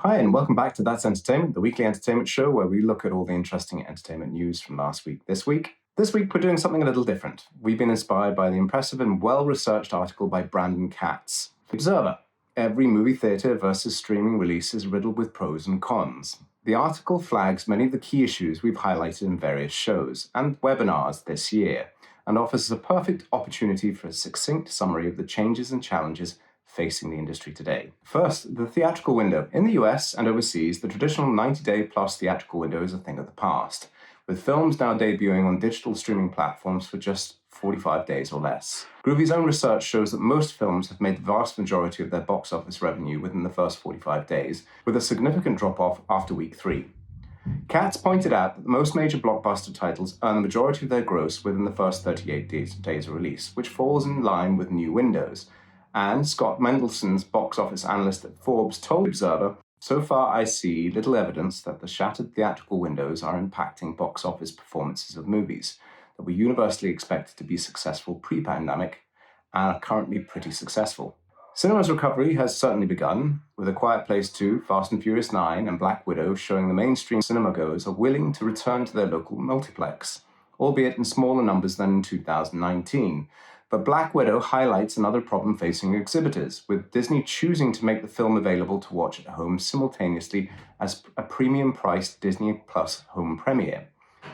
Hi, and welcome back to That's Entertainment, the weekly entertainment show where we look at all the interesting entertainment news from last week. This week, we're doing something a little different. We've been inspired by the impressive and well-researched article by Brandon Katz. Observer, every movie theater versus streaming release is riddled with pros and cons. The article flags many of the key issues we've highlighted in various shows and webinars this year, and offers a perfect opportunity for a succinct summary of the changes and challenges facing the industry today. First, the theatrical window. In the US and overseas, the traditional 90-day plus theatrical window is a thing of the past, with films now debuting on digital streaming platforms for just 45 days or less. Groovy's own research shows that most films have made the vast majority of their box office revenue within the first 45 days, with a significant drop-off after week 3. Katz pointed out that most major blockbuster titles earn the majority of their gross within the first 38 days of release, which falls in line with new windows. And Scott Mendelson's box office analyst at Forbes told Observer, "So far I see little evidence that the shattered theatrical windows are impacting box office performances of movies that were universally expected to be successful pre-pandemic and are currently pretty successful." Cinema's recovery has certainly begun, with A Quiet Place 2, Fast and Furious 9, and Black Widow showing the mainstream cinema-goers are willing to return to their local multiplex, albeit in smaller numbers than in 2019. But Black Widow highlights another problem facing exhibitors, with Disney choosing to make the film available to watch at home simultaneously as a premium-priced Disney Plus home premiere.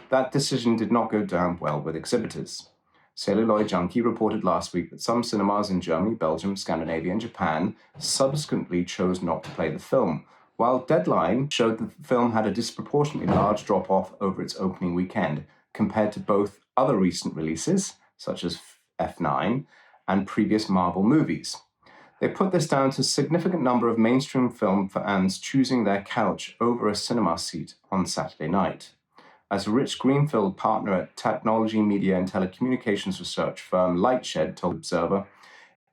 That decision did not go down well with exhibitors. Celluloid Junkie reported last week that some cinemas in Germany, Belgium, Scandinavia, and Japan subsequently chose not to play the film, while Deadline showed that the film had a disproportionately large drop-off over its opening weekend compared to both other recent releases, such as F9, and previous Marvel movies. They put this down to a significant number of mainstream film fans choosing their couch over a cinema seat on Saturday night. As Rich Greenfield, partner at technology, media, and telecommunications research firm Lightshed, told Observer,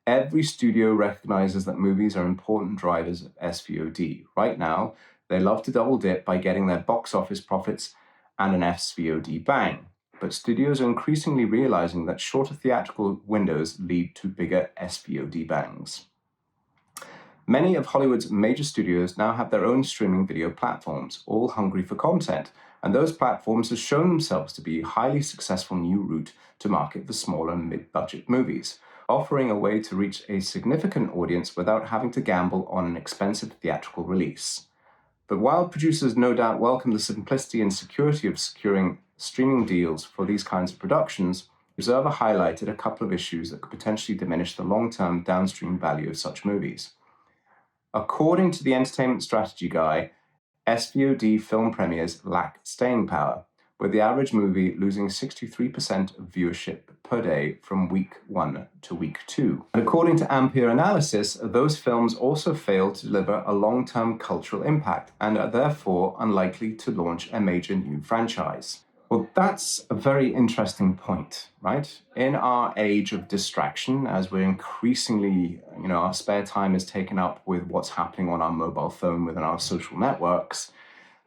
every studio recognizes that movies are important drivers of SVOD. Right now, they love to double dip by getting their box office profits and an SVOD bang. But studios are increasingly realizing that shorter theatrical windows lead to bigger SVOD bangs. Many of Hollywood's major studios now have their own streaming video platforms, all hungry for content, and those platforms have shown themselves to be a highly successful new route to market for smaller and mid-budget movies, offering a way to reach a significant audience without having to gamble on an expensive theatrical release. But while producers no doubt welcome the simplicity and security of securing streaming deals for these kinds of productions, Observer highlighted a couple of issues that could potentially diminish the long-term downstream value of such movies. According to the entertainment strategy guy, SVOD film premieres lack staying power, with the average movie losing 63% of viewership per day from week 1 to week 2. And according to Ampere Analysis, those films also fail to deliver a long-term cultural impact and are therefore unlikely to launch a major new franchise. Well, that's a very interesting point, right? In our age of distraction, as we're increasingly, our spare time is taken up with what's happening on our mobile phone within our social networks,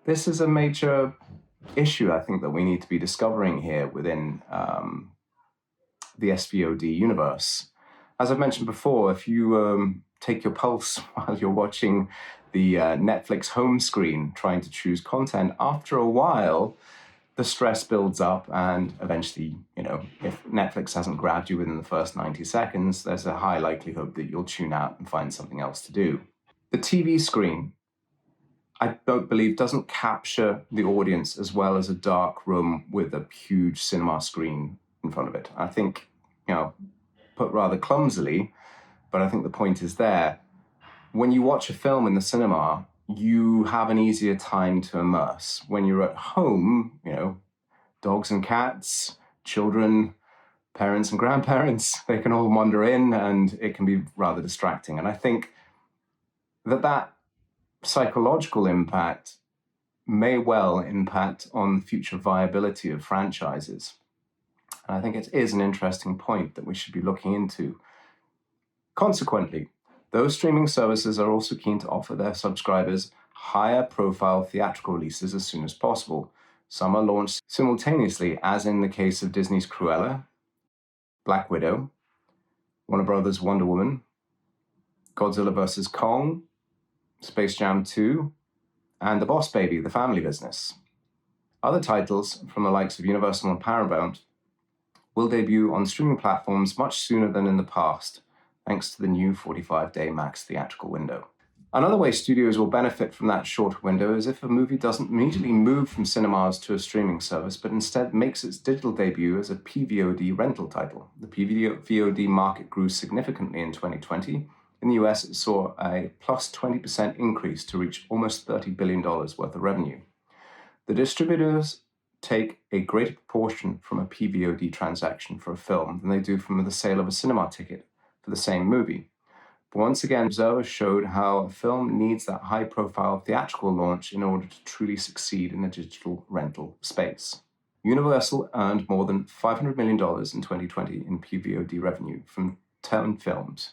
this is a major issue, I think, that we need to be discovering here within the SVOD universe. As I've mentioned before, if you take your pulse while you're watching the Netflix home screen trying to choose content, after a while, the stress builds up, and eventually, if Netflix hasn't grabbed you within the first 90 seconds, there's a high likelihood that you'll tune out and find something else to do. The TV screen, I don't believe, doesn't capture the audience as well as a dark room with a huge cinema screen in front of it. I think, put rather clumsily, but I think the point is there. When you watch a film in the cinema, you have an easier time to immerse. When you're at home, dogs and cats, children, parents and grandparents, they can all wander in and it can be rather distracting. And I think that psychological impact may well impact on the future viability of franchises. And I think it is an interesting point that we should be looking into. Consequently, those streaming services are also keen to offer their subscribers higher profile theatrical releases as soon as possible. Some are launched simultaneously, as in the case of Disney's Cruella, Black Widow, Warner Brothers' Wonder Woman, Godzilla vs. Kong, Space Jam 2, and The Boss Baby, the family business. Other titles from the likes of Universal and Paramount will debut on streaming platforms much sooner than in the past, thanks to the new 45-day max theatrical window. Another way studios will benefit from that shorter window is if a movie doesn't immediately move from cinemas to a streaming service, but instead makes its digital debut as a PVOD rental title. The PVOD market grew significantly in 2020. In the US, it saw a plus 20% increase to reach almost $30 billion worth of revenue. The distributors take a greater proportion from a PVOD transaction for a film than they do from the sale of a cinema ticket for the same movie. But once again, observers showed how a film needs that high-profile theatrical launch in order to truly succeed in the digital rental space. Universal earned more than $500 million in 2020 in PVOD revenue from 10 films.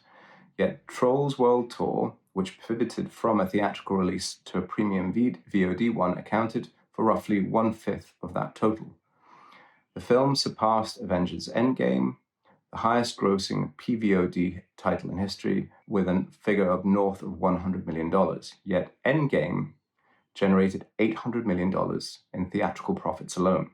Yet Trolls World Tour, which pivoted from a theatrical release to a premium VOD one, accounted for roughly 1/5 of that total. The film surpassed Avengers Endgame, the highest grossing PVOD title in history, with a figure of north of $100 million. Yet Endgame generated $800 million in theatrical profits alone.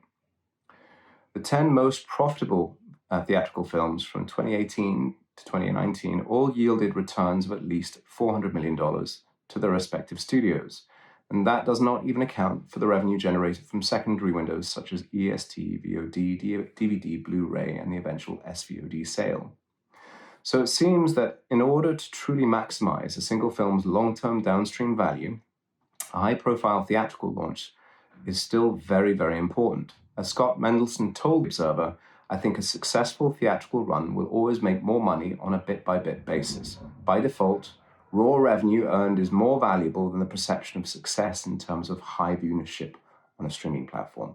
The 10 most profitable theatrical films from 2018 to 2019 all yielded returns of at least $400 million to their respective studios. And that does not even account for the revenue generated from secondary windows such as EST, VOD, DVD, Blu-ray, and the eventual SVOD sale. So it seems that in order to truly maximize a single film's long-term downstream value, a high-profile theatrical launch is still very, very important. As Scott Mendelson told The Observer, I think a successful theatrical run will always make more money on a bit-by-bit basis. By default, raw revenue earned is more valuable than the perception of success in terms of high viewership on a streaming platform.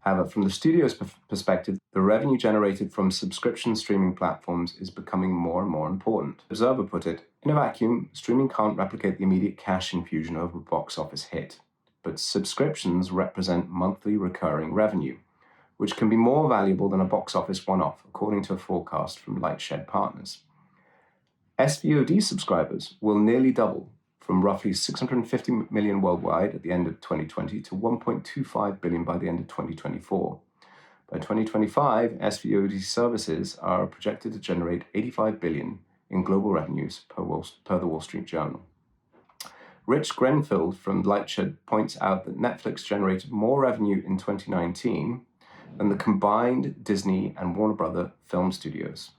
However, from the studio's perspective, the revenue generated from subscription streaming platforms is becoming more and more important. Observer put it, in a vacuum, streaming can't replicate the immediate cash infusion of a box office hit, but subscriptions represent monthly recurring revenue, which can be more valuable than a box office one-off, according to a forecast from Lightshed Partners. SVOD subscribers will nearly double from roughly 650 million worldwide at the end of 2020 to 1.25 billion by the end of 2024. By 2025, SVOD services are projected to generate 85 billion in global revenues per the Wall Street Journal. Rich Grenfield from Lightshed points out that Netflix generated more revenue in 2019 than the combined Disney and Warner Brother film studios.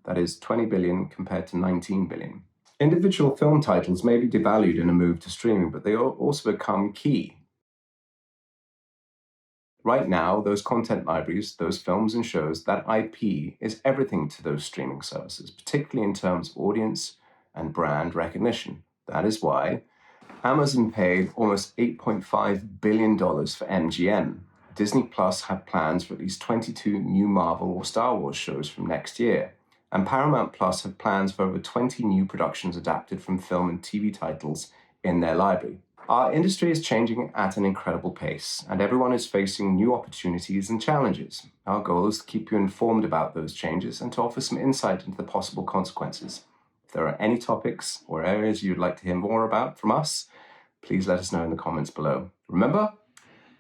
That is 20 billion compared to 19 billion. Individual film titles may be devalued in a move to streaming, but they also become key. Right now, those content libraries, those films and shows, that IP is everything to those streaming services, particularly in terms of audience and brand recognition. That is why Amazon paid almost $8.5 billion for MGM. Disney Plus have plans for at least 22 new Marvel or Star Wars shows from next year. And Paramount Plus have plans for over 20 new productions adapted from film and TV titles in their library. Our industry is changing at an incredible pace, and everyone is facing new opportunities and challenges. Our goal is to keep you informed about those changes and to offer some insight into the possible consequences. If there are any topics or areas you'd like to hear more about from us, please let us know in the comments below. Remember,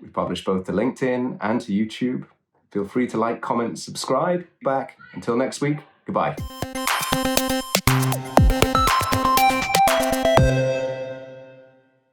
we publish both to LinkedIn and to YouTube. Feel free to like, comment, subscribe. Back. Until next week, goodbye.